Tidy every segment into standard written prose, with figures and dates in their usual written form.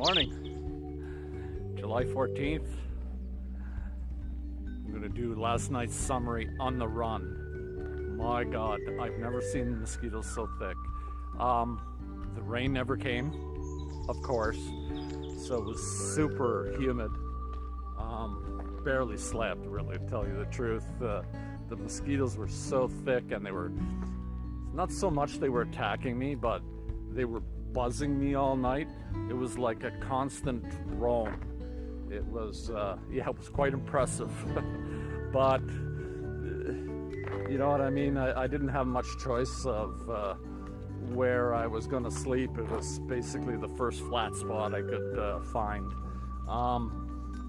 Morning, July 14th. I'm gonna do last night's summary on the run. My God, I've never seen mosquitoes so thick. The rain never came, of course, so it was super humid. Barely slept, really, to tell you the truth. The mosquitoes were so thick, and they were not so much they were attacking me, but they were buzzing me all night. It was like a constant drone. It was, yeah, it was quite impressive. But, you know what I mean? I didn't have much choice of where I was gonna sleep. It was basically the first flat spot I could find.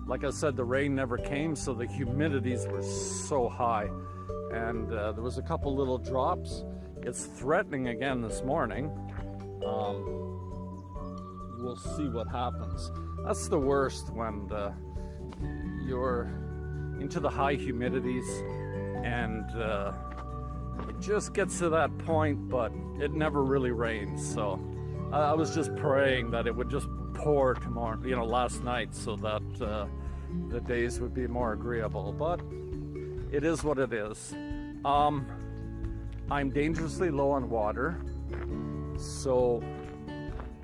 Like I said, the rain never came, so the humidities were so high. And there was a couple little drops. It's threatening again this morning. We'll see what happens. That's the worst when you're into the high humidities and it just gets to that point, but it never really rains. So I was just praying that it would just pour tomorrow, you know, last night, so that the days would be more agreeable. But it is what it is. I'm dangerously low on water, so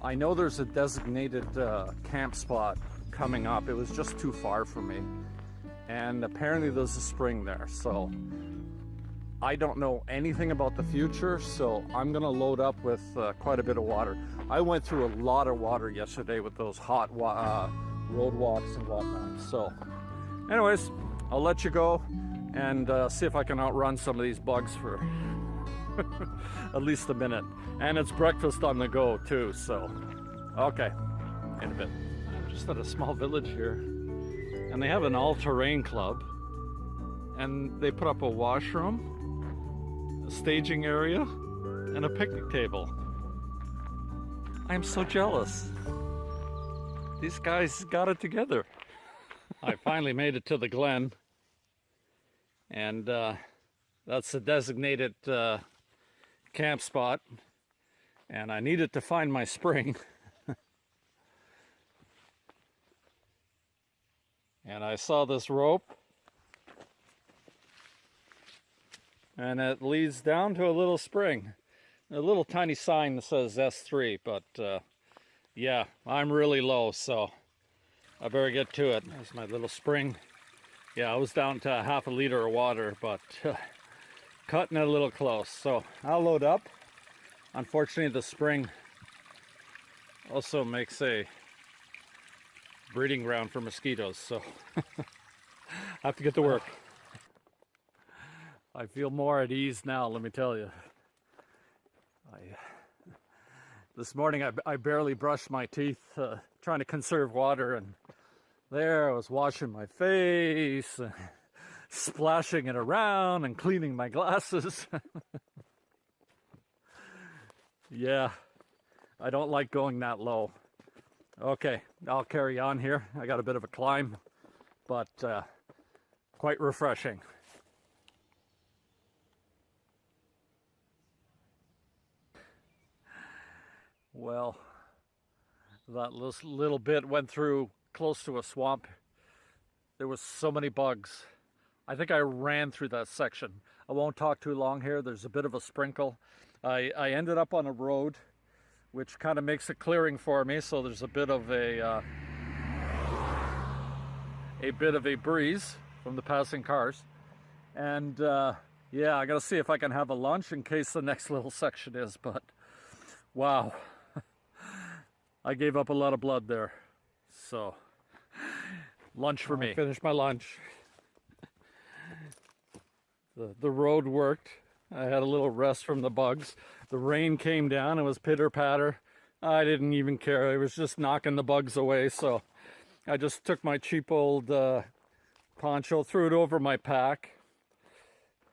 I know there's a designated camp spot coming up. It was just too far for me, and apparently there's a spring there. So I don't know anything about the future, so I'm gonna load up with quite a bit of water. I went through a lot of water yesterday with those hot road walks and whatnot. So anyways, I'll let you go and see if I can outrun some of these bugs for at least a minute. And it's breakfast on the go too, so okay, in a bit. I'm just at a small village here, and they have an all-terrain club, and they put up a washroom, a staging area, and a picnic table. I'm so jealous. These guys got it together. I finally made it to the glen, and that's the designated camp spot, and I needed to find my spring. And I saw this rope, and it leads down to a little spring, a little tiny sign that says S3, but yeah, I'm really low, so I better get to it. There's my little spring. Yeah, I was down to a half a liter of water, but cutting it a little close, so I'll load up. Unfortunately, the spring also makes a breeding ground for mosquitoes, so I have to get to work. I feel more at ease now, let me tell you. This morning I barely brushed my teeth trying to conserve water, and there I was washing my face, splashing it around and cleaning my glasses. Yeah, I don't like going that low. Okay, I'll carry on here. I got a bit of a climb, but quite refreshing. Well, that little bit went through close to a swamp. There was so many bugs. I think I ran through that section. I won't talk too long here. There's a bit of a sprinkle. I ended up on a road, which kind of makes a clearing for me, so there's a bit of a breeze from the passing cars. And yeah, I gotta see if I can have a lunch in case the next little section is, but wow. I gave up a lot of blood there, so lunch for me. Finished my lunch. The road worked. I had a little rest from the bugs. The rain came down. It was pitter patter. I didn't even care. It was just knocking the bugs away. So I just took my cheap old poncho, threw it over my pack,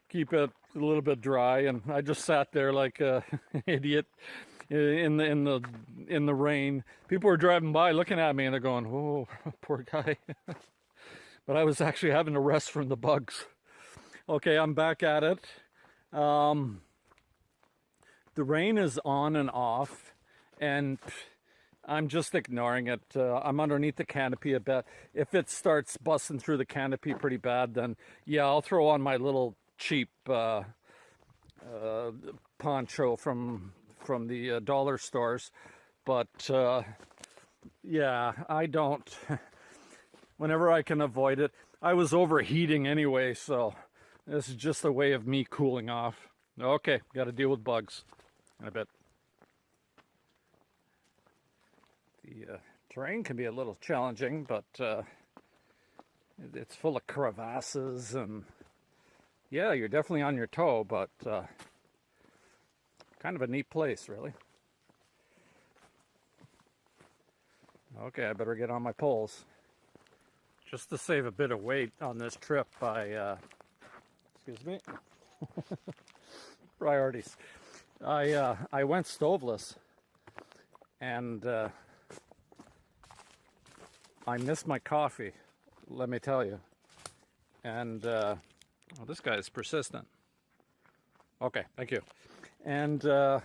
keep it a little bit dry, and I just sat there like an idiot in the rain. People were driving by looking at me and they're going, "Oh, poor guy." But I was actually having to rest from the bugs. Okay, I'm back at it. The rain is on and off, and I'm just ignoring it. I'm underneath the canopy a bit. If it starts busting through the canopy pretty bad, then yeah, I'll throw on my little cheap poncho from the dollar stores. But yeah, I don't. Whenever I can avoid it. I was overheating anyway, so this is just a way of me cooling off. Okay, got to deal with bugs. I bet. The terrain can be a little challenging, but it's full of crevasses, and yeah, you're definitely on your toe, but kind of a neat place, really. Okay, I better get on my poles. Just to save a bit of weight on this trip, excuse me, priorities. I went stoveless, and I missed my coffee, let me tell you. And well, this guy is persistent. Okay, thank you. And I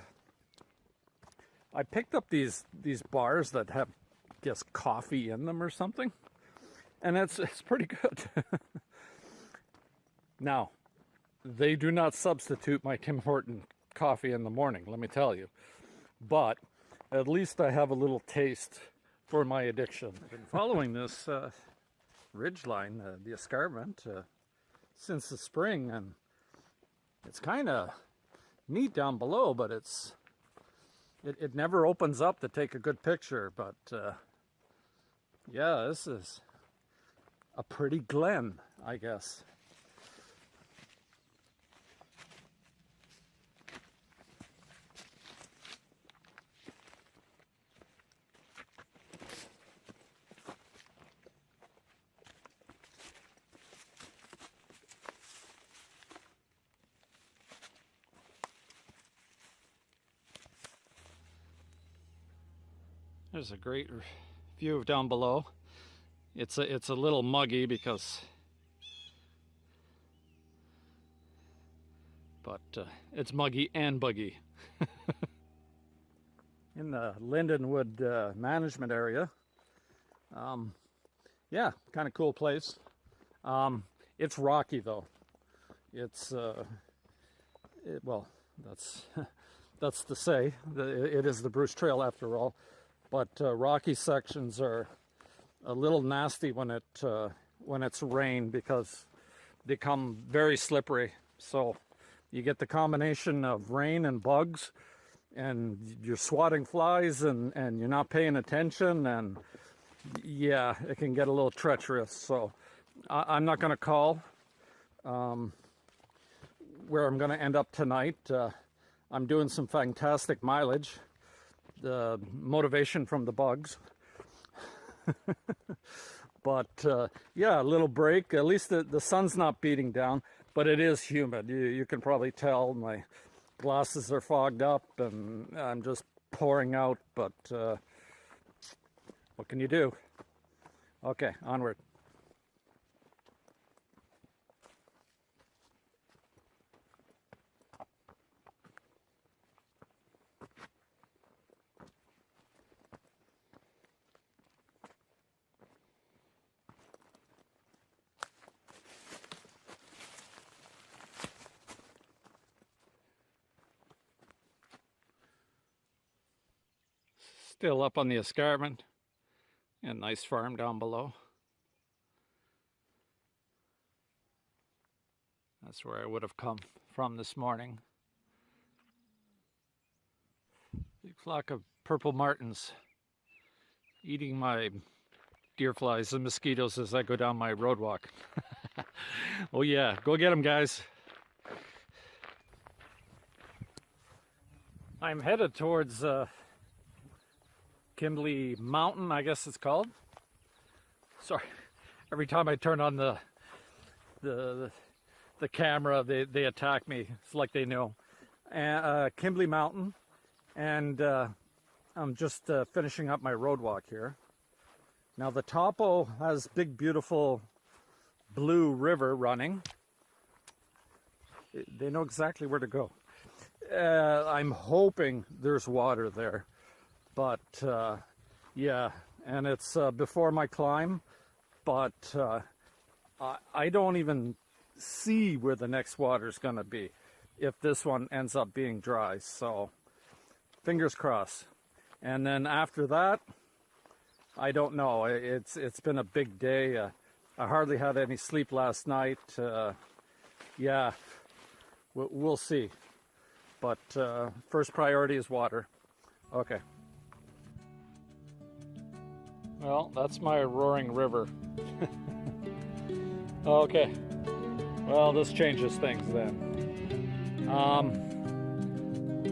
picked up these bars that have, I guess, coffee in them or something. And it's pretty good. Now, they do not substitute my Tim Horton coffee in the morning, let me tell you. But at least I have a little taste for my addiction. I've been following this ridge line, the escarpment, since the spring, and it's kind of neat down below, but it never opens up to take a good picture. But yeah, this is a pretty glen, I guess. There's a great view of down below. It's a little muggy because, but it's muggy and buggy. In the Lindenwood management area, yeah, kind of cool place. It's rocky though. It's well, that's to say. It is the Bruce Trail after all, but rocky sections are a little nasty when it's rain because they come very slippery. So you get the combination of rain and bugs, and you're swatting flies, and you're not paying attention, and yeah, it can get a little treacherous. So I'm not going to call where I'm going to end up tonight. I'm doing some fantastic mileage. The motivation from the bugs. But yeah, a little break. At least the sun's not beating down, but it is humid. You can probably tell my glasses are fogged up and I'm just pouring out, but what can you do? Okay, onward. Still up on the escarpment, and nice farm down below. That's where I would have come from this morning. Big flock of purple martins eating my deer flies and mosquitoes as I go down my road walk. Oh yeah, go get them, guys. I'm headed towards Kimberly Mountain, I guess it's called. Sorry, every time I turn on the camera, they attack me. It's like they know. Kimberly Mountain, and I'm just finishing up my road walk here. Now the topo has big, beautiful blue river running. They know exactly where to go. I'm hoping there's water there. But Yeah, and it's before my climb, but I don't even see where the next water's gonna be if this one ends up being dry, so fingers crossed. And then after that, I don't know. It's been a big day. I hardly had any sleep last night. Yeah, we'll see. But first priority is water. Okay. Well, that's my roaring river. Okay. Well, this changes things then.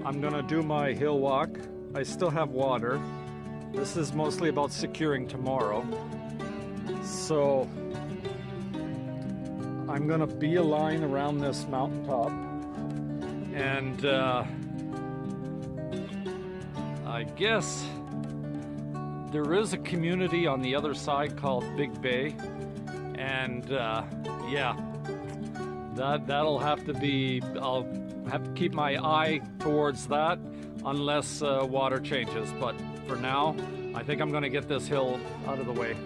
I'm gonna do my hill walk. I still have water. This is mostly about securing tomorrow. So I'm gonna be a line around this mountaintop, and I guess there is a community on the other side called Big Bay, and yeah, that'll have to be, I'll have to keep my eye towards that unless water changes, but for now I think I'm gonna get this hill out of the way.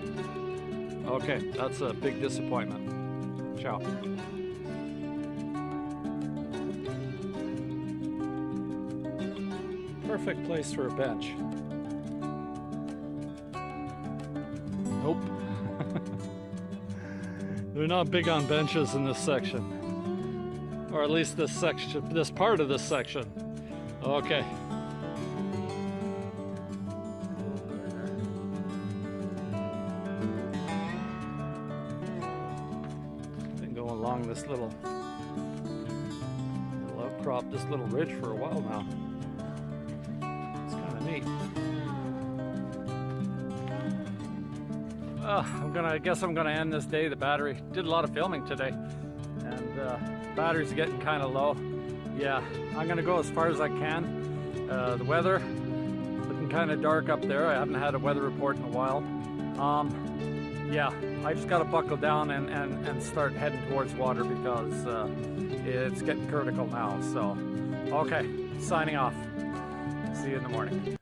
Okay, that's a big disappointment. Ciao. Perfect place for a bench. Nope. They're not big on benches in this section. Or at least this section, this part of this section. Okay. Been going along this little outcrop, this little ridge for a while now. It's kind of neat. I guess I'm gonna end this day. The battery did a lot of filming today, and battery's getting kind of low. Yeah, I'm gonna go as far as I can. The weather looking kind of dark up there. I haven't had a weather report in a while. Yeah, I just gotta buckle down and start heading towards water because it's getting critical now. So, okay, signing off. See you in the morning.